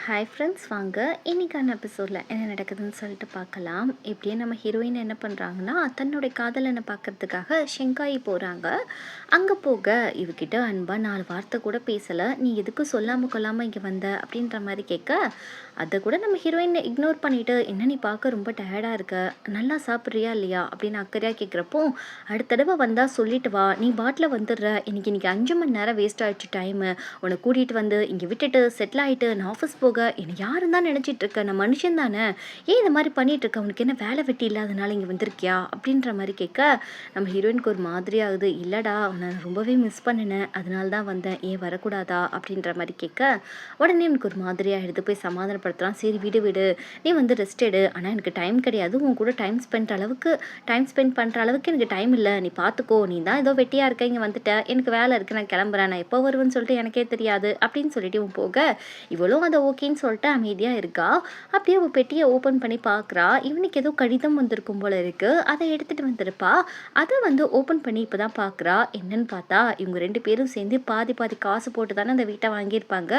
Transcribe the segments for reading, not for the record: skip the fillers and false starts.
Hi friends, வாங்க இன்றைக்கான எபிசோடில் என்ன நடக்குதுன்னு சொல்லிட்டு பார்க்கலாம். இப்படியே நம்ம ஹீரோயின் என்ன பண்ணுறாங்கன்னா, தன்னுடைய காதலனை பார்க்கறதுக்காக ஷெங்காய் போகிறாங்க. அங்கே போக இவகிட்ட அன்பா 4 வார்த்தை கூட பேசலை. நீ எதுக்கும் சொல்லாமல் கொள்ளாமல் இங்கே வந்த அப்படின்ற மாதிரி கேட்க, அதை கூட நம்ம ஹீரோயினை இக்னோர் பண்ணிவிட்டு, என்ன நீ பார்க்க ரொம்ப டயர்டாக இருக்க, நல்லா சாப்பிட்றியா இல்லையா அப்படின்னு அக்கறையாக கேட்குறப்போ, அடுத்த தடவை வந்தால் சொல்லிட்டு வா, நீ பாட்டில் வந்துடுற, இன்னைக்கு 5 மணி நேரம் வேஸ்ட் ஆகிடுச்சு டைமு, உன்னை கூட்டிகிட்டு வந்து இங்கே விட்டுட்டு செட்டில் ஆகிட்டு நான் ஆஃபீஸ் போக என்னை யாரும் தான் நினச்சிட்டு இருக்க, நான் மனுஷன் தானே, ஏன் இந்த மாதிரி பண்ணிட்டு இருக்க, உனக்கு என்ன வேலை வெட்டி இல்லாதனால இங்கே வந்திருக்கியா அப்படின்ற மாதிரி கேட்க, நம்ம ஹீரோயினுக்கு ஒரு மாதிரி ஆகுது. இல்லைடா, நான் ரொம்பவே மிஸ் பண்ணினேன், அதனால தான் வந்தேன், ஏன் வரக்கூடாதா அப்படின்ற மாதிரி கேட்க, உடனே எனக்கு ஒரு மாதிரியாக எடுத்து போய் சமாதானப்படுத்தலாம். சரி விடு, நீ வந்து ரெஸ்ட் எடு, ஆனால் எனக்கு டைம் கிடையாது, உன் கூட டைம் ஸ்பெண்ட் பண்ணுற அளவுக்கு எனக்கு டைம் இல்லை, நீ பார்த்துக்கோ, நீ தான் ஏதோ வெட்டியாக இருக்க, இங்கே வந்துட்ட, எனக்கு வேலை இருக்குது, நான் கிளம்புறேன், நான் எப்போ வருவேன்னு சொல்லிட்டு எனக்கே தெரியாது அப்படின்னு சொல்லிட்டு இவன் போக, இவளும் அதை ஓகேன்னு சொல்லிட்டு அமைதியாக இருக்கா. அப்படியே அவள் பெட்டியை ஓப்பன் பண்ணி பார்க்குறா. இவனுக்கு ஏதோ கடிதம் வந்திருக்கும் போல இருக்குது, அதை எடுத்துகிட்டு வந்திருப்பா. அதை வந்து ஓப்பன் பண்ணி இப்போ தான் பார்க்குறா. என்னன்னு பார்த்தா, இவங்க 2 பேரும் சேர்ந்து பாதி காசு போட்டு தானே அந்த வீட்டை வாங்கியிருப்பாங்க.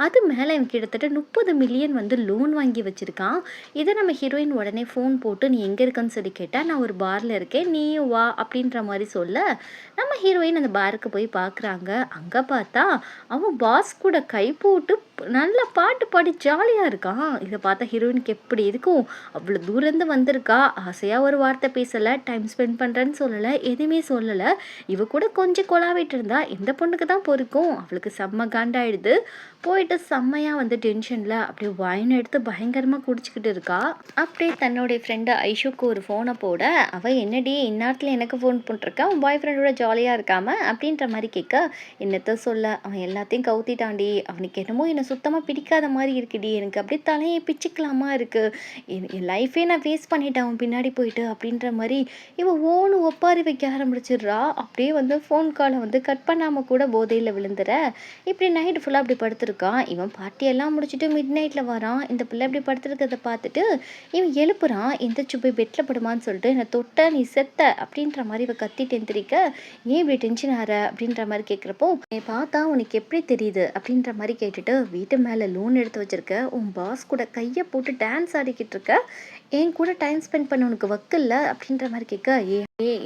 அது மேலே இவன் கிட்டத்தட்ட 30 மில்லியன் வந்து லோன் வாங்கி வச்சுருக்கான். இதை நம்ம ஹீரோயின் உடனே ஃபோன் போட்டு, நீ எங்கே இருக்கன்னு சொல்லி கேட்டால், நான் ஒரு பாரில் இருக்கேன், நீயும் வா அப்படின்ற மாதிரி சொல்ல, நம்ம ஹீரோயின் அந்த பாருக்கு போய் பார்க்குறாங்க. அங்கே பார்த்தா அவன் பாஸ் கூட கை போட்டு நல்ல பாட்டு பாடி ஜாலியாக இருக்கான். இதை பார்த்தா ஹீரோயினுக்கு எப்படி இருக்கும், அவ்வளோ தூரந்து வந்திருக்கா, ஆசையாக ஒரு வார்த்தை பேசலை, டைம் ஸ்பெண்ட் பண்ணுறேன்னு சொல்லலை, எதுவுமே சொல்லலை. இவ கூட கொஞ்சம் கொலாவிட்டு இருந்தா இந்த பொண்ணுக்கு தான் பொறுக்கும். அவளுக்கு செம்ம காண்டாயிடுது. போயிட்டு செம்மையாக வந்து டென்ஷனில் அப்படியே வைன் எடுத்து பயங்கரமாக குடிச்சிக்கிட்டு இருக்கா. அப்படியே தன்னுடைய ஃப்ரெண்டு ஐஷுக்கு ஒரு ஃபோனை போட, அவள் என்னடி இந்நாட்டில் எனக்கு ஃபோன் பண்ணிருக்கா, உன் பாய் ஃப்ரெண்டோட ஜாலியாக இருக்காம அப்படின்ற மாதிரி கேட்க, என்னத்த சொல்ல, அவன் எல்லாத்தையும் கவுத்திட்டாண்டி, அவனுக்கு என்னமோ என்னை சுத்தமாக பிடிக்காத மாதிரி இருக்குடி, எனக்கு அப்படியே தலையை பிச்சுக்கலாமா இருக்குது, என் லைஃபே நான் வேஸ்ட் பண்ணிட்டேன் அவன் பின்னாடி போயிட்டு அப்படின்ற மாதிரி இவன் ஓன்னு ஒப்பாரி வைக்க ஆரம்பிச்சிடுறா. அப்படியே வந்து ஃபோன் காலை வந்து கட் பண்ணாமல் கூட போதையில் விழுந்துற. இப்படி நைட்டு ஃபுல்லாக அப்படி படுத்துருக்கான். இவன் பார்ட்டியெல்லாம் முடிச்சுட்டு மிட் நைட்டில் வரான். இந்த பிள்ளை இப்படி படுத்துருக்கிறத பார்த்துட்டு இவன் எழுப்புறான். எந்திரிச்சு போய் பெட்டில் படுமான்னு சொல்லிட்டு, என்னை தொட்ட நீ செத்த அப்படின்ற மாதிரி இவ கத்திட்டு எந்திரிக்க, ஏன் இப்படி டென்ஷன் ஆற அப்படின்ற மாதிரி கேட்குறப்போ, பார்த்தா உனக்கு எப்படி தெரியுது அப்படின்ற மாதிரி கேட்டுட்டு, வீட்டு மேலே லோன் எடுத்து வச்சிருக்க, உன் பாஸ் கூட கையை போட்டு டான்ஸ் ஆடிக்கிட்டு இருக்க, என் கூட டைம் ஸ்பெண்ட் பண்ண உனக்கு வக்கில்ல அப்படின்ற மாதிரி கேட்க,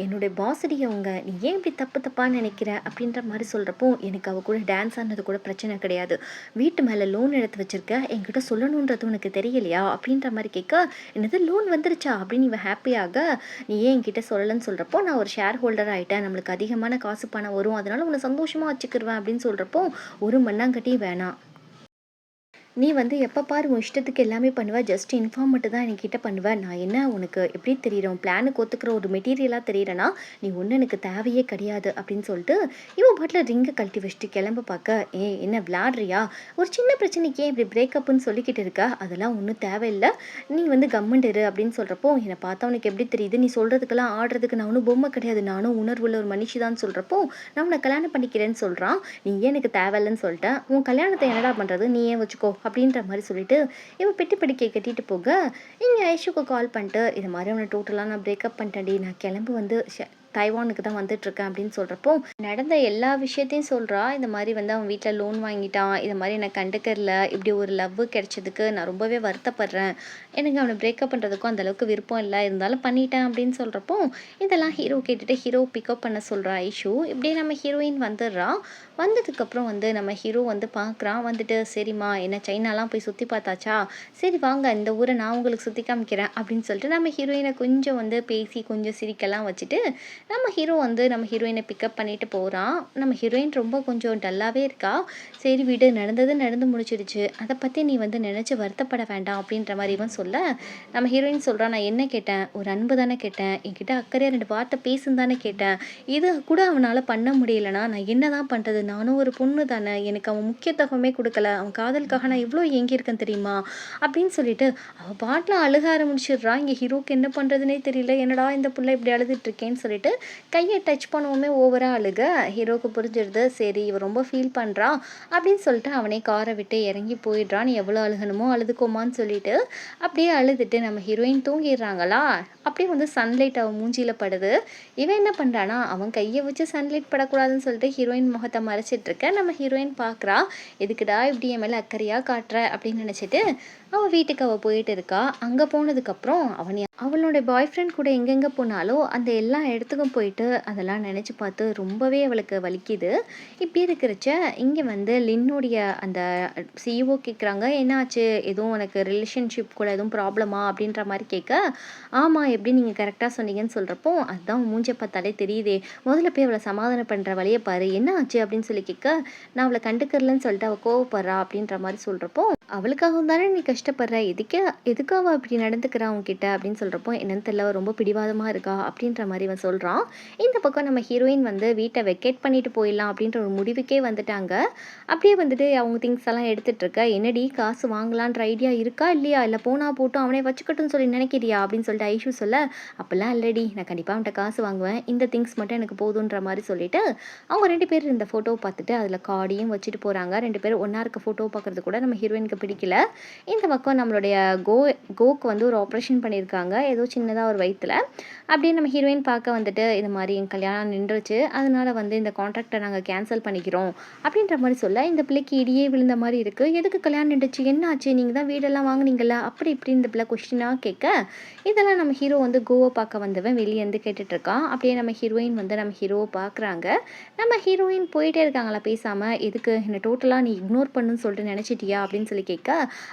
என்னுடைய பாஸடி அவங்க, நீ ஏன் இப்படி தப்பாக நினைக்கிற அப்படின்ற மாதிரி சொல்கிறப்போ, எனக்கு அவள் கூட டான்ஸ் ஆனது கூட பிரச்சனை கிடையாது, வீட்டு மேலே லோன் எடுத்து வச்சிருக்க, என்கிட்ட சொல்லணுன்றது உனக்கு தெரியலையா அப்படின்ற மாதிரி கேட்க, என்னது லோன் வந்துருச்சா அப்படின்னு இவன் ஹாப்பியாக, நீ ஏன் என்கிட்ட சொல்லலைன்னு சொல்கிறப்போ, நான் ஒரு ஷேர் ஹோல்டர் ஆகிட்டேன், நம்மளுக்கு அதிகமான காசு பணம் வரும், அதனால உன்னை சந்தோஷமாக வச்சுக்கிருவேன் அப்படின்னு சொல்கிறப்போ, ஒரு மண்ணாங்கட்டி வேணாம், நீ வந்து எப்போ பாரு உன் இஷ்டத்துக்கு எல்லாமே பண்ணுவ, ஜஸ்ட் இன்ஃபார்ம் மட்டும் தான் என்கிட்ட பண்ணுவேன், நான் என்ன உனக்கு எப்படி தெரியிறோம், பிளானுக்கு ஒத்துக்கிற ஒரு மெட்டீரியலாக தெரியிறேன்னா நீ ஒன்று எனக்கு தேவையே கிடையாது அப்படின்னு சொல்லிட்டு இவன் பாட்டில் ரிங்கை கழட்டி வச்சுட்டு கிளம்ப பார்க்க, என்ன விளாடுறியா, ஒரு சின்ன பிரச்சனைக்கு ஏன் இப்படி பிரேக்கப்புன்னு சொல்லிக்கிட்டு இருக்க, அதெல்லாம் ஒன்றும் தேவையில்லை, நீ வந்து கம்மண்டிரு அப்படின்னு சொல்கிறப்போ, என்னை பார்த்தா உனக்கு எப்படி தெரியுது, நீ சொல்கிறதுக்கெல்லாம் ஆடுறதுக்கு நான் ஒன்றும் பொம்மை கிடையாது, நானும் உணர்வுள்ள ஒரு மனுஷி தான் சொல்கிறப்போ, நான் உன்னை கல்யாணம் பண்ணிக்கிறேன்னு சொல்கிறான். நீ ஏன் எனக்கு தேவையில்லைன்னு சொல்லிட்டேன், உன் கல்யாணத்தை என்னடா பண்ணுறது, நீ ஏன் வச்சுக்கோ அப்படின்ற மாதிரி சொல்லிட்டு இவன் பெட்டி படிக்கையை கட்டிட்டு போக, இங்கே ஐஷுக்கு கால் பண்ணிட்டு, இது மாதிரி அவனை டோட்டலாக நான் பிரேக்கப் பண்ணிட்டேன்டி, நான் கிளம்பி வந்து தைவானுக்கு தான் வந்துட்டுருக்கேன் அப்படின்னு சொல்கிறப்போ, நடந்த எல்லா விஷயத்தையும் சொல்கிறா. இந்த மாதிரி வந்து அவன் வீட்டில் லோன் வாங்கிட்டான், இது மாதிரி என்னை கண்டுக்கறல, இப்படி ஒரு லவ் கிடைச்சதுக்கு நான் ரொம்பவே வருத்தப்படுறேன், எனக்கு அவனை பிரேக்கப் பண்ணுறதுக்கும் அந்தளவுக்கு விருப்பம் இல்லை, இருந்தாலும் பண்ணிட்டேன் அப்படின்னு சொல்கிறப்போ, இதெல்லாம் ஹீரோ கேட்டுட்டு ஹீரோ பிக்கப் பண்ண சொல்கிறா ஐஷு. இப்படியே நம்ம ஹீரோயின் வந்துடுறா. வந்ததுக்கப்புறம் வந்து நம்ம ஹீரோ வந்து பார்க்குறான். வந்துட்டு, சரிம்மா என்ன சைனாலாம் போய் சுற்றி பார்த்தாச்சா, சரி வாங்க இந்த ஊரை நான் உங்களுக்கு சுற்றி காமிக்கிறேன் அப்படின்னு சொல்லிட்டு நம்ம ஹீரோயினை கொஞ்சம் வந்து பேசி கொஞ்சம் சிரிக்கலாம் வச்சுட்டு நம்ம ஹீரோ வந்து நம்ம ஹீரோயினை பிக்கப் பண்ணிட்டு போகிறான். நம்ம ஹீரோயின் ரொம்ப கொஞ்சம் டல்லாகவே இருக்கா. சரி விடு, நடந்து முடிச்சிடுச்சு, அதை பற்றி நீ வந்து நினச்சி வருத்தப்பட வேண்டாம் அப்படின்ற மாதிரி இவன் சொல்ல, நம்ம ஹீரோயின் சொல்கிறான், நான் என்ன கேட்டேன், ஒரு அன்பு தானே கேட்டேன், என்கிட்ட அக்கறையாக 2 வார்த்தை பேசுன்னு தானே கேட்டேன், இது கூட அவனால் பண்ண முடியலைன்னா நான் என்ன தான் பண்ணுறது, நானும் ஒரு பொண்ணு தானே, எனக்கு அவன் முக்கியத்துவமே கொடுக்கல, அவன் காதலுக்காக நான் இவ்வளோ ஏங்கியிருக்கேன் தெரியுமா அப்படின்னு சொல்லிட்டு அவள் பாட்டில் அழுக ஆரம்பிச்சிடுறா. இங்கே ஹீரோக்கு என்ன பண்ணுறதுனே தெரியல, என்னடா இந்த பிள்ளை இப்படி அழுதுட்டு இருக்கேன்னு சொல்லிட்டு கையை டச் பண்ணவுமே ஓவரா அழுக. ஹீரோவுக்கு புரிஞ்சிருது. சரி இவ ரொம்ப ஃபீல் பண்றா அப்படின்னு சொல்லிட்டு அவனே காரை விட்டு இறங்கி போயிடுறான். நீ எவ்வளோ அழுகணுமோ அழுதுக்கோமான்னு சொல்லிட்டு அப்படியே அழுதுட்டு நம்ம ஹீரோயின் தூங்கிடுறாங்களா. அப்படியே வந்து சன்லைட் அவன் மூஞ்சியில படுது. இவன் என்ன பண்றானா, அவன் கையை வச்சு சன்லைட் படக்கூடாதுன்னு சொல்லிட்டு ஹீரோயின் முகத்தை மறைச்சிட்டு இருக்க நம்ம ஹீரோயின் பார்க்குறா. எதுக்குடா இப்படி என் மேலே அக்கறையாக காட்டுற அப்படின்னு நினச்சிட்டு அவள் வீட்டுக்கு அவள் போயிட்டு இருக்கா. அங்கே போனதுக்கப்புறம் அவளுடைய பாய் ஃப்ரெண்ட் கூட எங்கெங்கே போனாலோ அந்த எல்லா இடத்துக்கும் போயிட்டு அதெல்லாம் நினச்சி பார்த்து ரொம்பவே அவளுக்கு வலிக்குது. இப்படி இருக்கிறச்ச இங்கே வந்து லின்னுடைய அந்த சிஇஓ கேட்குறாங்க, என்னாச்சு எதுவும் உனக்கு ரிலேஷன்ஷிப் கூட எதுவும் ப்ராப்ளமா அப்படின்ற மாதிரி கேட்க, ஆமாம் எப்படி நீங்கள் கரெக்டாக சொன்னீங்கன்னு சொல்கிறப்போ, அதுதான் மூஞ்ச பார்த்தாலே தெரியுதே, முதல்ல போய் அவளை சமாதானம் பண்ணுற வழியை பாரு, என்ன ஆச்சு அப்படின்னு சொல்லி கேட்க, நான் அவளை கண்டுக்கறலன்னு சொல்லிட்டு அவள் கோவப்படுறா அப்படின்ற மாதிரி சொல்கிறப்போ, அவளுக்காகவும் தானே நீ கஷ்டப்படுற, எதுக்கு அவள் அப்படி நடந்துக்கிறா உன்கிட்ட அப்படின்னு சொல்கிறப்போ, என்னன்னு தெரியல ரொம்ப பிடிவாதமாக இருக்கா அப்படின்ற மாதிரி அவன் சொல்கிறான். இந்த பக்கம் நம்ம ஹீரோயின் வந்து வீட்டை வெக்கேட் பண்ணிட்டு போயிடலாம் அப்படின்ற ஒரு முடிவுக்கே வந்துட்டாங்க. அப்படியே வந்துட்டு அவங்க திங்ஸ் எல்லாம் எடுத்துகிட்டு இருக்க, என்னடி காசு வாங்கலான்ற ஐடியா இருக்கா இல்லையா, இல்லை போனா போட்டும் அவனே வச்சுக்கட்டும்னு சொல்லி நினைக்கிறியா அப்படின்னு சொல்லிட்டு ஐஷு சொல்ல, அப்போல்லாம் இல்லடி நான் கண்டிப்பாக அவன்கிட்ட காசு வாங்குவேன், இந்த திங்ஸ் மட்டும் எனக்கு போதுன்ற மாதிரி சொல்லிட்டு அவங்க 2 பேர் இந்த ஃபோட்டோவை பார்த்துட்டு அதில் கார்டையும் வச்சுட்டு போகிறாங்க. 2 பேரும் ஒன்றா இருக்க ஃபோட்டோ பார்க்குறது கூட நம்ம ஹீரோயினுக்கு பிடிக்கல. இந்த பக்கம் நம்மளுடைய கோக்கு வந்து ஒரு ஆப்ரேஷன் பண்ணியிருக்காங்க, ஏதோ சின்னதாக ஒரு வயிற்றுல. அப்படியே நம்ம ஹீரோயின் பார்க்க வந்துட்டு இந்த மாதிரி என் கல்யாணம் நின்றுச்சு, அதனால வந்து இந்த கான்ட்ராக்டை நாங்கள் கேன்சல் பண்ணிக்கிறோம் அப்படின்ற மாதிரி சொல்ல, இந்த பிள்ளைக்கு இடியே விழுந்த மாதிரி இருக்குது, எதுக்கு கல்யாணம் நின்றுச்சு, என்ன ஆச்சு, நீங்கள் தான் வீடெல்லாம் வாங்குனீங்கல்ல அப்படி இப்படி இந்த பிள்ளை கொஸ்டினாக கேட்க, இதெல்லாம் நம்ம ஹீரோ வந்து கோவை பார்க்க வந்தவன் வெளியேருந்து கேட்டுட்ருக்கான். அப்படியே நம்ம ஹீரோயின் வந்து நம்ம ஹீரோவை பார்க்குறாங்க. நம்ம ஹீரோயின் போயிட்டே இருக்காங்களா பேசாமல், எதுக்கு என்னை டோட்டலாக நீ இக்னோர் பண்ணுன்னு சொல்லிட்டு நினச்சிட்டியா அப்படின்னு சொல்லி கேட்க,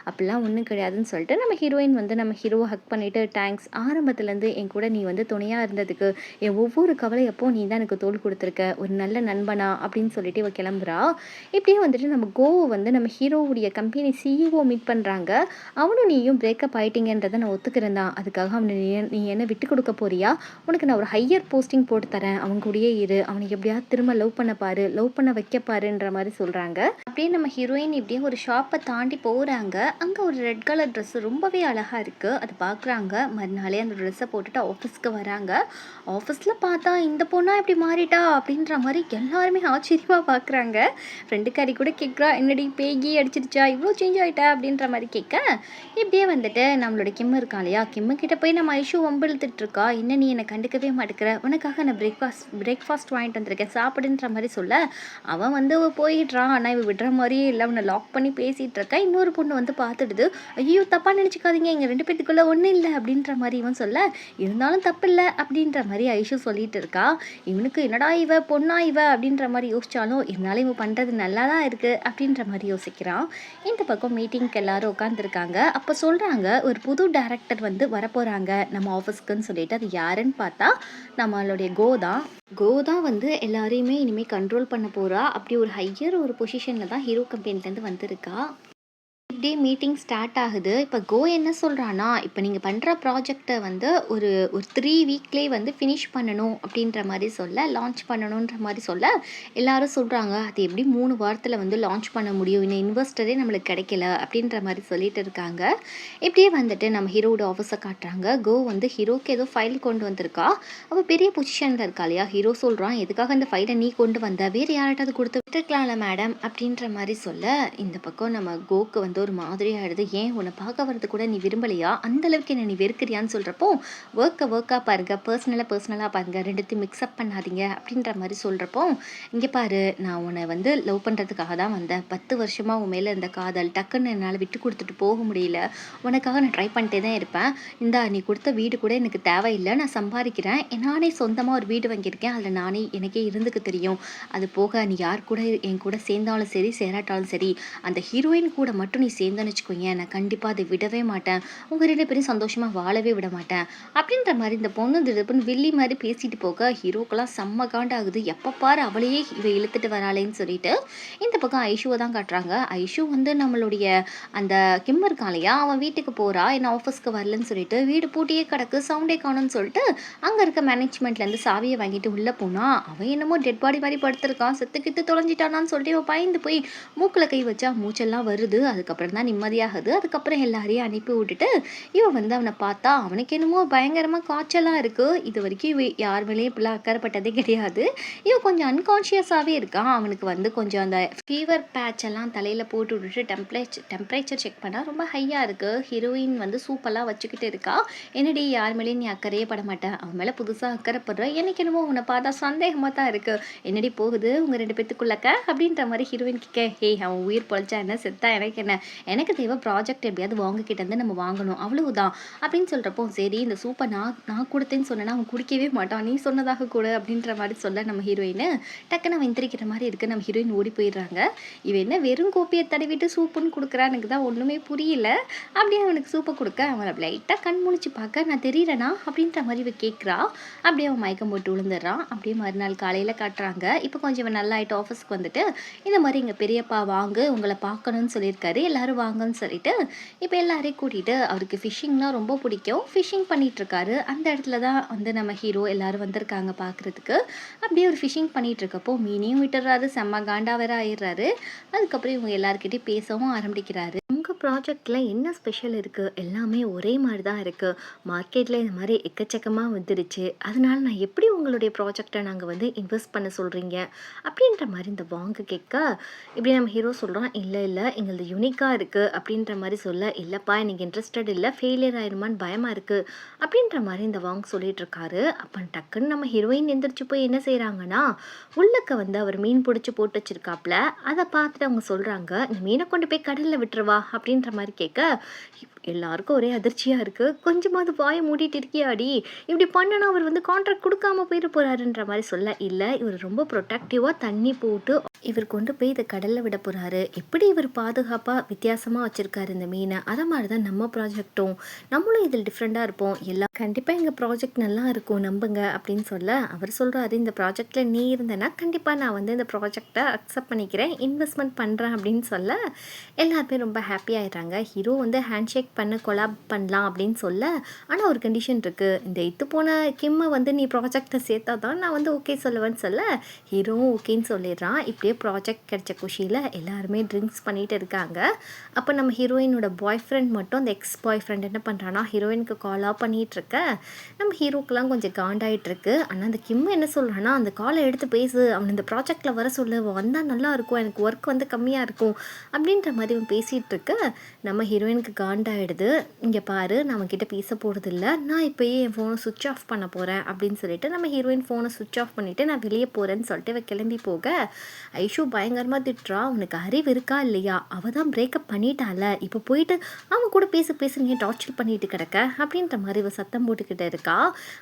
அப்படிலாம் ஒன்றும் கிடையாதுன்னு சொல்லிட்டு நம்ம ஹீரோயின் வந்து நம்ம ஹீரோவை ஹக் பண்ணிவிட்டு, தேங்க்ஸ் ஆரம்பத்துலேருந்து என் கூட நீ வந்து துணையாக இருந்ததுக்கு, என் ஒவ்வொரு கவலையப்போ நீ தான் எனக்கு தோள் கொடுத்துருக்க, ஒரு நல்ல நண்பனா அப்படின்னு சொல்லிட்டு இவ கிளம்புறா. இப்படியே வந்துட்டு நம்ம கோவை வந்து நம்ம ஹீரோவுடைய கம்பெனி சிஇஓ மீட் பண்ணுறாங்க. அவனும் நீயும் பிரேக்கப் ஆகிட்டீங்கன்றதை நான் ஒத்துக்கிறேன் தான், அதுக்காக அவனை நீ என்ன விட்டு கொடுக்க போறியா, உனக்கு நான் ஒரு ஹையர் போஸ்டிங் போட்டு தரேன், அவன் கூடயே இரு, அவனுக்கு எப்படியாவது திரும்ப லவ் பண்ண பாரு, லவ் பண்ண வைக்க பாருன்ற மாதிரி சொல்கிறாங்க. அப்படியே நம்ம ஹீரோயின் இப்படியே ஒரு ஷாப்பை தாண்டி போகிறாங்க. அங்கே ஒரு ரெட் கலர் ட்ரெஸ்ஸு ரொம்பவே அழகாக இருக்குது, அது பார்க்குறாங்க. மறுநாளே அந்த ட்ரெஸ்ஸை போட்டுட்டு ஆஃபீஸ்க்கு வராங்க. ஆஃபீஸில் பார்த்தா இந்த பொண்ணா இப்படி மாறிட்டா அப்படின்ற மாதிரி எல்லாருமே ஆச்சரியமாக பார்க்குறாங்க. ஃப்ரெண்டுக்காரி கூட கேட்குறா, என்னடி பேகி அடிச்சிருச்சா, இவ்வளோ சேஞ்ச் ஆகிட்டா அப்படின்ற மாதிரி கேட்க, இப்படியே வந்துட்டு நம்மளோட கிம் இருக்கா இல்லையா, கிம்மு கிட்ட போய் நம்ம ஐஷு வம்பிழுத்துட்ருக்கா, என்ன நீ என்னை கண்டுக்கவே மாட்டேங்கிற, உனக்காக நான் பிரேக்ஃபாஸ்ட் வாங்கிட்டு வந்திருக்கேன் சாப்பிடுன்ற மாதிரி சொல்ல, அவன் வந்து போயிடுறான். ஆனால் இவ விடுற மாதிரியே இல்லை, அவனை லாக் பண்ணி பேசிகிட்டு இருக்கா. இன்னொரு பொண்ணு வந்து பார்த்துடுது, ஐயோ தப்பாக நினச்சிக்காதீங்க, எங்கள் 2 பேத்துக்குள்ளே ஒன்றும் இல்லை அப்படின்ற மாதிரி இவன் சொல்ல, இருந்தாலும் தப்பு இல்லை அப்படின்ற மாதிரி ஐஷு சொல்லிட்டு இருக்கா. இவனுக்கு என்னடா இவ பொண்ணா இவ அப்படின்ற மாதிரி யோசிச்சாலும், இருந்தாலும் இவன் பண்ணுறது நல்லா தான் இருக்குது அப்படின்ற மாதிரி யோசிக்கிறான். இந்த பக்கம் மீட்டிங்க்கு எல்லாரும் உட்காந்துருக்காங்க. அப்போ சொல்கிறாங்க, ஒரு புது டைரக்டர் வந்து வரப்போகிறாங்க நம்ம ஆஃபீஸ்க்குன்னு சொல்லிட்டு, அது யாருன்னு பார்த்தா நம்மளுடைய கோ தான் வந்து எல்லாரையுமே இனிமேல் கண்ட்ரோல் பண்ண போகிறா. அப்படி ஒரு ஹையர் ஒரு பொசிஷனில் தான் ஹீரோ கம்பெனிலேருந்து வந்திருக்கா. இப்படியே மீட்டிங் ஸ்டார்ட் ஆகுது. இப்போ கோ என்ன சொல்கிறான்னா, இப்போ நீங்கள் பண்ணுற ப்ராஜெக்டை வந்து ஒரு ஒரு 3 வீக்லேயே வந்து ஃபினிஷ் பண்ணணும் அப்படின்ற மாதிரி சொல்ல, லான்ச் பண்ணணுன்ற மாதிரி சொல்ல, எல்லாரும் சொல்கிறாங்க, அது எப்படி 3 வாரத்தில் வந்து லான்ச் பண்ண முடியும், இன்னும் இன்வெஸ்டரே நம்மளுக்கு கிடைக்கல அப்படின்ற மாதிரி சொல்லிட்டு இருக்காங்க. இப்படியே வந்துட்டு நம்ம ஹீரோட ஆஃபீஸை காட்டுறாங்க. கோ வந்து ஹீரோக்கு ஏதோ ஃபைல் கொண்டு வந்திருக்கா. அவள் பெரிய பொசிஷனில் இருக்கா இல்லையா. ஹீரோ சொல்கிறான், எதுக்காக இந்த ஃபைலை நீ கொண்டு வந்த, வேறு யார்கிட்டாவது கொடுத்து விட்டுருக்கலாம்ல மேடம் அப்படின்ற மாதிரி சொல்ல, இந்த பக்கம் நம்ம கோக்கு வந்து ஒரு மாதிரி ஆயிடுது. ஏன் உன்னை பார்க்க வரது கூட நீ விரும்பலையா, அந்த அளவுக்கு என்ன நீ வெறுக்கிறியான்னு சொல்கிறப்போ, ஒர்க்காக பாருங்க, பர்சனலாக பாருங்க, ரெண்டுத்தையும் மிக்ஸ்அப் பண்ணாதீங்க அப்படின்ற மாதிரி சொல்கிறப்போ, இங்கே பாரு, நான் உன்னை வந்து லவ் பண்ணுறதுக்காக தான் வந்தேன், 10 வருஷமாக உன் மேலே இருந்த காதல் டக்குன்னு என்னால் விட்டு கொடுத்துட்டு போக முடியல, உனக்காக நான் ட்ரை பண்ணிட்டே தான் இருப்பேன், இந்தா நீ கொடுத்த வீடு கூட எனக்கு தேவையில்லை, நான் சம்பாதிக்கிறேன், நானே சொந்தமாக ஒரு வீடு வாங்கியிருக்கேன், அதில் நானே எனக்கே இருந்துக்க தெரியும், அது போக நீ யார் கூட என் கூட சேர்ந்தாலும் சரி சேராட்டாலும் சரி, அந்த ஹீரோயின் கூட மட்டும் நீ சேர்ந்தேன்னு வச்சுக்கோங்க, நான் கண்டிப்பாக அதை விடவே மாட்டேன், உங்கள் 2 பேரும் சந்தோஷமாக வாழவே விட மாட்டேன் அப்படின்ற மாதிரி இந்த பொண்ணு திடீர்னு வில்லி மாதிரி பேசிட்டு போக, ஹீரோக்கெல்லாம் செம்ம காண்டாகுது. எப்போ பாரு அவளையே இவ இழுத்துட்டு வராளேன்னு சொல்லிட்டு இந்த பக்கம் ஐஷுவை தான் காட்டுறாங்க. ஐஷு வந்து நம்மளுடைய அந்த கிம் இருக்கான் இல்லையா, அவன் வீட்டுக்கு போகிறா, என்ன ஆஃபீஸ்க்கு வரலன்னு சொல்லிட்டு, வீடு பூட்டியே கிடக்கு, சவுண்டே காணும்னு சொல்லிட்டு அங்கே இருக்க மேனேஜ்மெண்ட்லேருந்து சாவியை வாங்கிட்டு உள்ளே போனா, அவன் என்னமோ டெட் பாடி மாதிரி படுத்திருக்கான், செத்து கித்து தொலைஞ்சிட்டானான்னு சொல்லிட்டு இவன் பயந்து போய் மூக்கில் கை வச்சா மூச்செல்லாம் வருது. அதுக்கப்புறம் அப்புறம் தான் நிம்மதியாகுது. அதுக்கப்புறம் எல்லாரையும் அனுப்பி விட்டுட்டு இவன் வந்து அவனை பார்த்தா அவனுக்கு என்னமோ பயங்கரமாக காய்ச்சலாக இருக்குது. இது வரைக்கும் யார் மேலேயும் இப்படிலாம் அக்கறைப்பட்டதே கிடையாது. இவன் கொஞ்சம் அன்கான்ஷியஸாகவே இருக்கான். அவனுக்கு வந்து கொஞ்சம் அந்த ஃபீவர் பேட்ச் எல்லாம் தலையில் போட்டு விட்டுட்டு டெம்பரேச்சர் செக் பண்ணால் ரொம்ப ஹையாக இருக்குது. ஹீரோயின் வந்து சூப்பெல்லாம் வச்சுக்கிட்டு இருக்கா. என்னடி யார் மேலேயும் நீ அக்கறையே பட மாட்டேன், அவன் மேலே புதுசாக அக்கறைப்படுற, எனக்கு என்னமோ உன்னை பார்த்தா சந்தேகமாக தான் இருக்குது, என்னடி போகுது உங்கள் 2 பேத்துக்குள்ளக்க அப்படின்ற மாதிரி ஹீரோயின் கேட்க, ஹேய் அவன் உயிர் பொழைச்சா என்ன செத்தா எனக்கு என்ன, எனக்கு தேவை ப்ராஜெக்ட் எப்படியாவது வாங்கிக்கிட்டு வந்து நம்ம வாங்கணும் அவ்வளவுதான் அப்படின்னு சொல்கிறப்போ, சரி இந்த சூப்பை நான் கொடுத்தேன்னு சொன்னேன்னா அவன் குடிக்கவே மாட்டான், நீ சொன்னதாக கூட அப்படின்ற மாதிரி சொல்ல நம்ம ஹீரோயின் டக்குன்னு அவன் எந்திரிக்கிற மாதிரி இருக்குது. நம்ம ஹீரோயின் ஓடி போயிடுறாங்க. இவன் என்ன வெறும் கோப்பியை தடவிட்டு சூப்புன்னு கொடுக்குறா, எனக்கு தான் ஒன்றுமே புரியல. அப்படியே அவனுக்கு சூப்பை கொடுக்க அவனை லைட்டாக கண் முழிச்சு பார்க்க, நான் தெரியறேனா அப்படின்ற மாதிரி இவ கேட்குறா. அப்படியே அவன் மயக்கம் போட்டு விழுந்துடுறான். அப்படியே மறுநாள் காலையில் காட்டுறாங்க. இப்போ கொஞ்சம் இவன் நல்லா ஆகிட்டு ஆஃபீஸ்க்கு வந்துட்டு இந்த மாதிரி எங்கள் பெரியப்பா வாங்க உங்களை பார்க்கணும்னு சொல்லியிருக்காரு, எல்லோரும் வாங்கன்னு சொல்லிட்டு இப்போ எல்லாரையும் கூட்டிகிட்டு, அவருக்கு ஃபிஷ்ஷிங்னா ரொம்ப பிடிக்கும், ஃபிஷ்ஷிங் பண்ணிகிட்ருக்காரு. அந்த இடத்துல தான் வந்து நம்ம ஹீரோ எல்லோரும் வந்திருக்காங்க பார்க்குறதுக்கு. அப்படியே ஒரு ஃபிஷ்ஷிங் பண்ணிகிட்ருக்கப்போ மீனையும் விட்டுறாரு, செம்ம காண்டா வேற ஆயிடுறாரு. அதுக்கப்புறம் இவங்க எல்லாருக்கிட்டையும் பேசவும் ஆரம்பிக்கிறாரு. உங்கள் ப்ராஜெக்டில் என்ன ஸ்பெஷல் இருக்குது, எல்லாமே ஒரே மாதிரி தான் இருக்குது, மார்க்கெட்டில் இந்த மாதிரி எக்கச்சக்கமாக வந்துடுச்சு, அதனால நான் எப்படி உங்களுடைய ப்ராஜெக்டை நாங்கள் வந்து இன்வெஸ்ட் பண்ண சொல்கிறீங்க அப்படின்ற மாதிரி இந்த வாங்க கேட்க, இப்படி நம்ம ஹீரோ சொல்கிறோம், இல்லை எங்களது யூனிக்காக இருக்குது அப்படின்ற மாதிரி சொல்ல, இல்லைப்பா எனக்கு இன்ட்ரெஸ்டட் இல்லை, ஃபெயிலியர் ஆயிருமான்னு பயமாக இருக்குது அப்படின்ற மாதிரி இந்த வாங்க சொல்லிட்டு இருக்காரு. அப்போ டக்குன்னு நம்ம ஹீரோயின் எந்திரிச்சு போய் என்ன செய்கிறாங்கன்னா, உள்ளக்க வந்து அவர் மீன் பிடிச்சி போட்டு வச்சிருக்காப்புல, அதை பார்த்துட்டு அவங்க சொல்கிறாங்க, இந்த மீனை கொண்டு போய் கடலில் விட்டுருவா அப்படின்ற மாதிரி கேட்க, எல்லாருக்கும் ஒரே அதிர்ச்சியாக இருக்குது. கொஞ்சமாவது வாயை மூடிட்டு இருக்கியாடி, இப்படி பண்ணனா அவர் வந்து கான்ட்ராக்ட் கொடுக்காம போயிட போகிறாருன்ற மாதிரி சொல்ல, இல்லை இவர் ரொம்ப ப்ரொடெக்டிவாக தண்ணி போட்டு இவர் கொண்டு போய் இதை கடலில் விட போகிறாரு, எப்படி இவர் பாதுகாப்பாக வித்தியாசமாக வச்சுருக்காரு இந்த மீனை, அதை மாதிரி தான் நம்ம ப்ராஜெக்டும், நம்மளும் இதில் டிஃப்ரெண்ட்டாக இருப்போம், எல்லாம் கண்டிப்பாக எங்கள் ப்ராஜெக்ட் நல்லா இருக்கும் நம்புங்க அப்படின்னு சொல்ல, அவர் சொல்கிறாரு, இந்த ப்ராஜெக்டில் நீ இருந்தேன்னா கண்டிப்பாக நான் வந்து இந்த ப்ராஜெக்டை அக்செப்ட் பண்ணிக்கிறேன், இன்வெஸ்ட்மெண்ட் பண்ணுறேன் அப்படின்னு சொல்ல, எல்லாருமே ரொம்ப ஹாப்பி ஆயிடுறாங்க. ஹீரோ வந்து ஹேண்ட் ஷேக் பண்ண கொலாப் பண்ணலாம் அப்படின்னு சொல்ல, ஆனால் ஒரு கண்டிஷன் இருக்குது, இந்த இத்து போன கிம்மை வந்து நீ ப்ராஜெக்டை சேர்த்தா தான் நான் வந்து ஓகே சொல்லுவேன்னு சொல்ல, ஹீரோவும் ஓகேன்னு சொல்லிடுறான். இப்படியே ப்ராஜெக்ட் கிடைச்ச குஷியில் எல்லாருமே ட்ரிங்க்ஸ் பண்ணிகிட்டு இருக்காங்க. அப்போ நம்ம ஹீரோயினோட பாய் ஃப்ரெண்ட் மட்டும், அந்த எக்ஸ் பாய் ஃப்ரெண்ட் என்ன பண்ணுறான்னா, ஹீரோயினுக்கு காலாக பண்ணிகிட்டு இருக்க, நம்ம ஹீரோக்கெலாம் கொஞ்சம் காண்டாயிட்டு இருக்கு. ஆனால் அந்த கிம் என்ன சொல்கிறான்னா, அந்த காலை எடுத்து பேசு, அவன் இந்த ப்ராஜெக்டில் வர சொல்லு, வந்தால் நல்லா இருக்கும், எனக்கு ஒர்க் வந்து கம்மியாக இருக்கும் அப்படின்ற மாதிரி அவன் பேசிகிட்டு இருக்க, நம்ம ஹீரோயினுக்கு காண்டாயிடுது. இங்கே பாரு, நான் அவன்கிட்ட பேச போகிறது இல்லை, நான் இப்போயே என் ஃபோனை சுவிட்ச் ஆஃப் பண்ண போகிறேன் அப்படின்னு சொல்லிட்டு நம்ம ஹீரோயின் ஃபோனை சுவிட்ச் ஆஃப் பண்ணிவிட்டு நான் வெளியே போகிறேன்னு சொல்லிட்டு இவ கிளம்பி போக, ஐஷு பயங்கரமாக திட்டுறா, உனக்கு அறிவு இருக்கா இல்லையா, அவள் தான் பிரேக்கப் பண்ணிட்டால, இப்போ போயிட்டு அவன் கூட பேசுங்க டார்ச்சர் பண்ணிட்டு கிடக்க அப்படின்ற மாதிரி இவ சத்தம் போட்டுக்கிட்டு இருக்கா.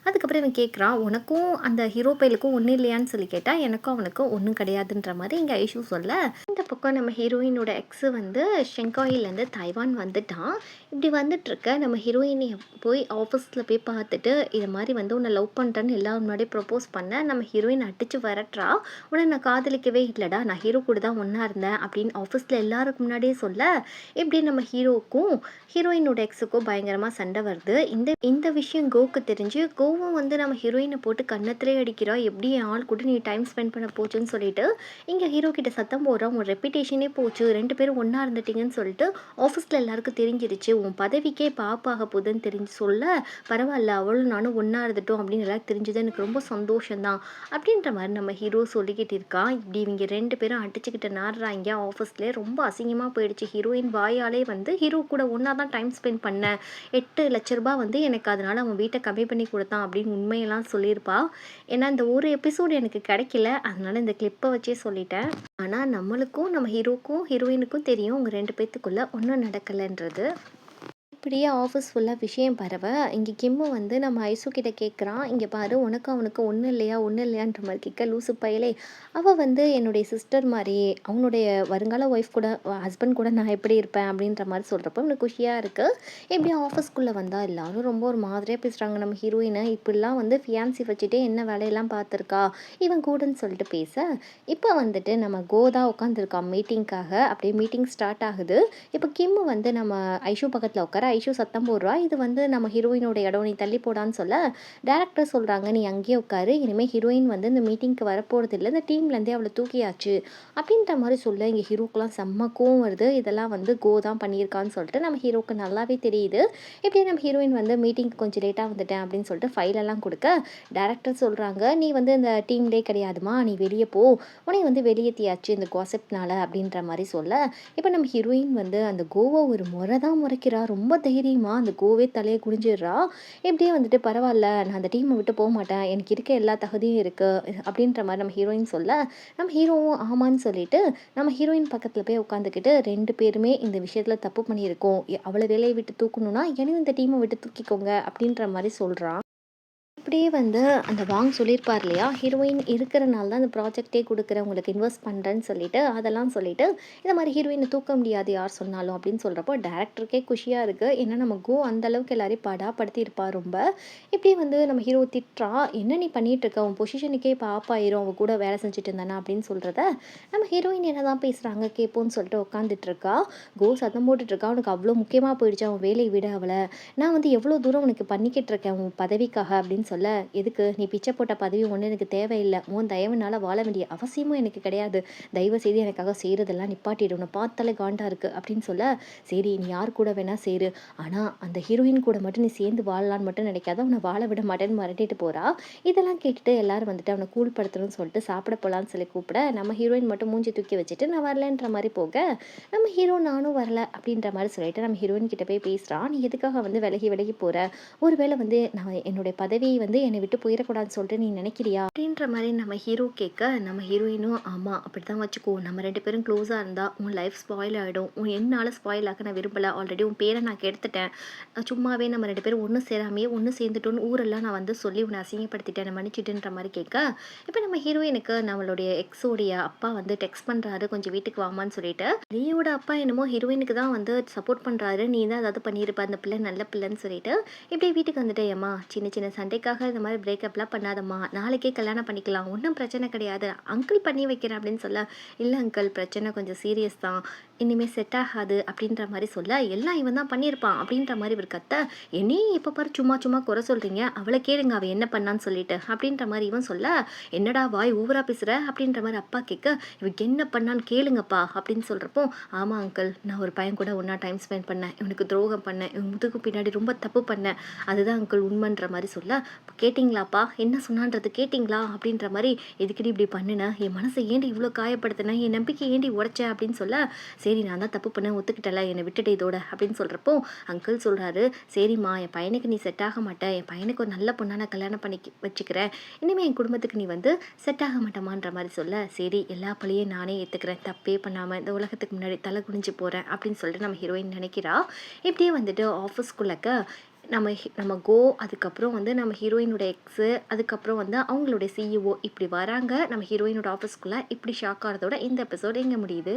அதுக்கப்புறம் இவன் கேட்குறான், உனக்கும் அந்த ஹீரோ பையலுக்கும் ஒன்றும் இல்லையான்னு சொல்லி கேட்டால், எனக்கும் அவனுக்கும் ஒன்றும் கிடையாதுன்ற மாதிரி இங்கே ஐஷு சொல்ல, இந்த பக்கம் நம்ம ஹீரோயினோட எக்ஸு வந்து ஷெங்காயிலேருந்து தைவான் வந்துட்டான். இப்படி வந்துட்டுருக்க நம்ம ஹீரோயினை போய் ஆஃபீஸில் போய் பார்த்துட்டு, இது மாதிரி வந்து உன்னை லவ் பண்ணுறேன்னு எல்லாரும் முன்னாடி ப்ரப்போஸ் பண்ண, நம்ம ஹீரோயின் அடித்து வரட்டுறா, உன்னை நான் காதலிக்கவே இல்லைடா, நான் ஹீரோ கூட தான் ஒன்றா இருந்தேன் அப்படின்னு ஆஃபீஸில் எல்லாருக்கு முன்னாடியே சொல்ல, இப்படி நம்ம ஹீரோக்கும் ஹீரோயினோட எக்ஸுக்கும் பயங்கரமாக சண்டை வருது. இந்த விஷயம் கோவுக்கு தெரிஞ்சு, கோவும் வந்து நம்ம ஹீரோயினை போட்டு கன்னத்திலே அடிக்கிறா, எப்படி என் ஆள் கூட நீ டைம் ஸ்பெண்ட் பண்ண போச்சுன்னு சொல்லிட்டு இங்கே ஹீரோ கிட்ட சத்தம் போடுறான், உன் ரெப்புடேஷனே போச்சு, 2 பேரும் ஒன்றா இருந்துட்டீங்கன்னு சொல்லிட்டு ஆஃபீஸில் எல்லாருக்கும் தெரிஞ்சிருச்சு, உன் பதவிக்கே பாப்பாக போகுதுன்னு தெரிஞ்சு சொல்ல, பரவாயில்ல அவளும் நானும் ஒன்றா இருந்துட்டோம் அப்படின்னு எல்லாம் தெரிஞ்சது எனக்கு ரொம்ப சந்தோஷம்தான் அப்படின்ற மாதிரி நம்ம ஹீரோ சொல்லிக்கிட்டு இருக்கான். இப்படி இவங்க 2 பேரும் அடிச்சுக்கிட்டு நாடுறாங்க. ஆஃபீஸ்லேயே ரொம்ப அசிங்கமாக போயிடுச்சு. ஹீரோயின் வாயாலே வந்து ஹீரோ கூட ஒன்றா தான் டைம் ஸ்பெண்ட் பண்ணேன், 8 லட்ச ரூபாய் வந்து எனக்கு அதனால் அவன் வீட்டை கம்மி பண்ணி கொடுத்தான் அப்படின்னு உண்மையெல்லாம் சொல்லியிருப்பா. ஏன்னா இந்த ஒரு எபிசோடு எனக்கு கிடைக்கல, அதனால இந்த கிளிப்பை வச்சே சொல்லிட்டேன். ஆனால் நம்மளுக்கும் நம்ம ஹீரோக்கும் ஹீரோயினுக்கும் தெரியும் உங்கள் 2 பேத்துக்குள்ளே ஒன்றும் நடக்கலைன்றது. இப்படியே ஆஃபீஸ் ஃபுல்லாக விஷயம் பரவ, இங்கே கிம்மு வந்து நம்ம ஐசு கிட்ட கேட்குறான், இங்கே பாரு உனக்கு அவனுக்கு ஒன்றும் இல்லையான்ற மாதிரி கேட்க, லூசு பயலே, அவள் வந்து என்னுடைய சிஸ்டர் மாதிரி, அவனுடைய வருங்கால ஒய்ஃப் கூட ஹஸ்பண்ட் கூட நான் எப்படி இருப்பேன் அப்படின்ற மாதிரி சொல்கிறப்ப எனக்கு குஷியாக இருக்குது. எப்படியும் ஆஃபீஸ்க்குள்ளே வந்தால் எல்லோரும் ரொம்ப ஒரு மாதிரியாக பேசுகிறாங்க. நம்ம ஹீரோயினை இப்படிலாம் வந்து ஃபியான்சி வச்சுட்டு என்ன வேலையெல்லாம் பார்த்துருக்கா இவன் கூடன்னு சொல்லிட்டு பேச, இப்போ வந்துட்டு நம்ம கோதா உட்காந்துருக்கா மீட்டிங்காக. அப்படியே மீட்டிங் ஸ்டார்ட் ஆகுது. இப்போ கிம்மு வந்து நம்ம ஐஷு பக்கத்தில் உட்கார, ஐஷு சத்தம் போடுறா, இது வந்து நம்ம ஹீரோயினோட இடம், நீ தள்ளி போடான்னு சொல்ல, டேரக்டர் சொல்கிறாங்க நீ அங்கேயே உட்காரு, இனிமேல் ஹீரோயின் வந்து இந்த மீட்டிங்க்கு வரப்போகிறது இல்லை, இந்த டீம்லேருந்தே அவளை தூக்கியாச்சு அப்படின்ற மாதிரி சொல்ல இங்கே ஹீரோக்கெலாம் செம்ம கோவம் வருது. இதெல்லாம் வந்து கோ தான் பண்ணியிருக்கான்னு சொல்லிட்டு நம்ம ஹீரோக்கு நல்லாவே தெரியுது. இப்படியே நம்ம ஹீரோயின் வந்து மீட்டிங்க்கு கொஞ்சம் லேட்டாக வந்துட்டேன் அப்படின்னு சொல்லிட்டு ஃபைலெல்லாம் கொடுக்க டேரக்டர் சொல்கிறாங்க நீ வந்து இந்த டீம்லேயே கிடையாதுமா, நீ வெளியே போ, உன்னை வந்து வெளியேற்றியாச்சு இந்த காசிப்னால அப்படின்ற மாதிரி சொல்ல, இப்போ நம்ம ஹீரோயின் வந்து அந்த கோவை ஒரு முறை தான் முறைக்கிறா, ரொம்ப தைரியமாக அந்த கோவே தலையை குனிஞ்சிடுறா. இப்படியே வந்துட்டு பரவாயில்ல, நான் அந்த டீமை விட்டு போக மாட்டேன், எனக்கு இருக்க எல்லா தகுதியும் இருக்குது அப்படின்ற மாதிரி நம்ம ஹீரோயின் சொல்ல, நம்ம ஹீரோவும் ஆமான்னு சொல்லிட்டு நம்ம ஹீரோயின் பக்கத்தில் போய் உட்காந்துக்கிட்டு 2 பேருமே இந்த விஷயத்தில் தப்பு பண்ணியிருக்கோம், அவளை வேலையை விட்டு தூக்கணும்னா என்னையும் இந்த டீமை விட்டு தூக்கிக்கோங்க அப்படின்ற மாதிரி சொல்கிறான். இப்படியே வந்து அந்த வாங் சொல்லியிருப்பார் இல்லையா, ஹீரோயின் இருக்கிறனால தான் அந்த ப்ராஜெக்டே கொடுக்குறேன் உங்களுக்கு இன்வெஸ்ட் பண்ணுறேன்னு சொல்லிட்டு, அதெல்லாம் சொல்லிட்டு இந்த மாதிரி ஹீரோயினை தூக்க முடியாது யார் சொன்னாலும் அப்படின்னு சொல்கிறப்போ டேரக்டருக்கே குஷியாக இருக்குது. ஏன்னா நம்ம கோ அந்த அளவுக்கு எல்லாரையும் படாப்படுத்தி இருப்பா ரொம்ப. இப்படியே வந்து நம்ம ஹீரோ திட்டுறா, என்ன நீ பண்ணிட்டு இருக்க, உன் பொசிஷனுக்கே இப்போ ஆப் ஆயிரும் அவன் கூட வேலை செஞ்சுட்டு இருந்தானா அப்படின்னு சொல்கிறத நம்ம ஹீரோயின் என்ன தான் பேசுகிறாங்க கேட்போன்னு சொல்லிட்டு உட்காந்துட்டு இருக்கா. கோ சத்தம் போட்டுட்டு இருக்கா, உனக்கு அவ்வளோ முக்கியமாக போயிடுச்சு அவன் வேலையை விட அவளை, நான் வந்து எவ்வளோ தூரம் உனக்கு பண்ணிக்கிட்டு இருக்கேன் உன் பதவிக்காக அப்படின்னு சொல்ல, எதுக்கு நீ பிச்சை போட்ட பதவி ஒன்று எனக்கு தேவையில்லை, உன் தயவுனால வாழ வேண்டிய அவசியமும் எனக்கு கிடையாது, தயவு செய்து எனக்காக செய்கிறதெல்லாம் நிப்பாட்டிடு, உன்னை பார்த்தாலே காண்டா இருக்குது அப்படின்னு சொல்ல, சரி நீ யார் கூட வேணா சேரு, ஆனால் அந்த ஹீரோயின் கூட மட்டும் நீ சேர்ந்து வாழலான்னு மட்டும் நினைக்காத, உன்னை வாழ விட மாட்டேன்னு மிரட்டிட்டு போகிறா. இதெல்லாம் கேட்டுட்டு எல்லாரும் வந்துட்டு அவனை கூல் படுத்தணும்னு சொல்லிட்டு சாப்பிட போகலான்னு சொல்லி கூப்பிட, நம்ம ஹீரோயின் மட்டும் மூஞ்சி தூக்கி வச்சுட்டு நான் வரலன்ற மாதிரி போக, நம்ம ஹீரோ நானும் வரல அப்படின்ற மாதிரி சொல்லிட்டு நம்ம ஹீரோயின் கிட்ட போய் பேசுகிறான், நீ எதுக்காக வந்து விலகி விலகி போகிற, ஒருவேளை வந்து நான் என்னுடைய பதவியை வந்து என்னை விட்டு போயிடக்கூடாதுன்னு சொல்லிட்டு நீ நினைக்கிறியா அப்படின்ற மாதிரி நம்ம ஹீரோ கேட்க, நம்ம ஹீரோயினும் ஆமாம் அப்படி தான் வச்சுக்கோ, நம்ம 2 பேரும் க்ளோஸாக இருந்தால் உன் லைஃப் ஸ்பாயில் ஆகிடும், உன் என்னால் ஸ்பாயில் ஆக நான் விரும்பலை, ஆல்ரெடி உன் பேரை நான் கெடுத்துட்டேன், சும்மாவே நம்ம 2 பேரும் ஒன்று சேராமையே ஒன்று சேர்ந்துட்டோன்னு ஊரெல்லாம் நான் வந்து சொல்லி உன்னை அசிங்கப்படுத்திட்டேன், நான் மன்னிச்சிட்டுன்ற மாதிரி கேட்க, இப்போ நம்ம ஹீரோயினுக்கு நம்மளுடைய எக்ஸோடைய அப்பா வந்து டெக்ஸ்ட் பண்ணுறாரு கொஞ்சம் வீட்டுக்கு வாமான்னு சொல்லிட்டு, லியோட அப்பா என்னமோ ஹீரோயினுக்கு தான் வந்து சப்போர்ட் பண்ணுறாரு, நீ தான் ஏதாவது பண்ணியிருப்ப அந்த பிள்ளை நல்ல பிள்ளைன்னு சொல்லிட்டு, இப்படியே வீட்டுக்கு வந்துட்டு ஏம்மா சின்ன சின்ன சண்டைக்காக இந்த மாதிரி பிரேக்கப்லாம் பண்ணாதம்மா, நாளைக்கே கல்யாணம் பண்ணிக்கலாம், ஒன்றும் பிரச்சனை கிடையாது, அங்கிள் பண்ணி வைக்கிறேன் அப்படின்னு சொல்ல, இல்லை அங்கிள் பிரச்சனை கொஞ்சம் சீரியஸ் தான், இனிமேல் செட் ஆகாது அப்படின்ற மாதிரி சொல்ல, எல்லாம் இவன் தான் பண்ணியிருப்பான் அப்படின்ற மாதிரி ஒரு கத்த, என்னையும் இப்போ பாரு சும்மா சும்மா குறை சொல்கிறீங்க, அவளை கேளுங்க அவள் என்ன பண்ணான்னு சொல்லிட்டு அப்படின்ற மாதிரி இவன் சொல்ல, என்னடா வாய் ஊவரா பேசுகிற அப்படின்ற மாதிரி அப்பா கேட்க, இவக்கு என்ன பண்ணான்னு கேளுங்கப்பா அப்படின்னு சொல்கிறப்போ, ஆமாம் அங்கிள் நான் ஒரு பையன் கூட ஒன்றா டைம் ஸ்பெண்ட் பண்ணேன், இவனுக்கு துரோகம் பண்ணேன், இவன் முதுகு பின்னாடி ரொம்ப தப்பு பண்ணேன், அதுதான் அங்கிள் உண்மைன்ற மாதிரி சொல்ல, கேட்டிங்களாப்பா என்ன சொன்னான்றது கேட்டிங்களா அப்படின்ற மாதிரி, எதுக்கடி இப்படி பண்ணுன, என் மனசை ஏண்டி இவ்வளோ காயப்படுத்தின, என் நம்பிக்கை ஏண்டி உடைச்ச அப்படின்னு சொல்ல, சரி நான் தான் தப்பு பண்ண ஒத்துக்கிட்டல, என்னை விட்டுட்டு இதோட அப்படின்னு சொல்கிறப்போ அங்கிள் சொல்கிறாரு, சரிம்மா என் பையனுக்கு நீ செட் ஆக மாட்டேன், என் பையனுக்கு ஒரு நல்ல பொண்ணாக நான் கல்யாணம் பண்ணி வச்சுக்கிறேன், இனிமேல் என் குடும்பத்துக்கு நீ வந்து செட் ஆக மாட்டேமான்ற மாதிரி சொல்ல, சரி எல்லா பழியும் நானே ஏற்றுக்கிறேன், தப்பே பண்ணாமல் இந்த உலகத்துக்கு முன்னாடி தலை குனிஞ்சு போகிறேன் அப்படின்னு சொல்லிட்டு நம்ம ஹீரோயின் நினைக்கிறா. இப்படியே வந்துட்டு ஆஃபீஸ்க்குள்ளக்க நம்ம கோ, அதுக்கப்புறம் வந்து நம்ம ஹீரோயினோட எக்ஸு, அதுக்கப்புறம் வந்து அவங்களுடைய சிஇஓ இப்படி வராங்க நம்ம ஹீரோயினோட ஆஃபீஸ்க்குள்ளே. இப்படி ஷாக் ஆகிறதோட இந்த எபிசோட் எங்கே முடியுது.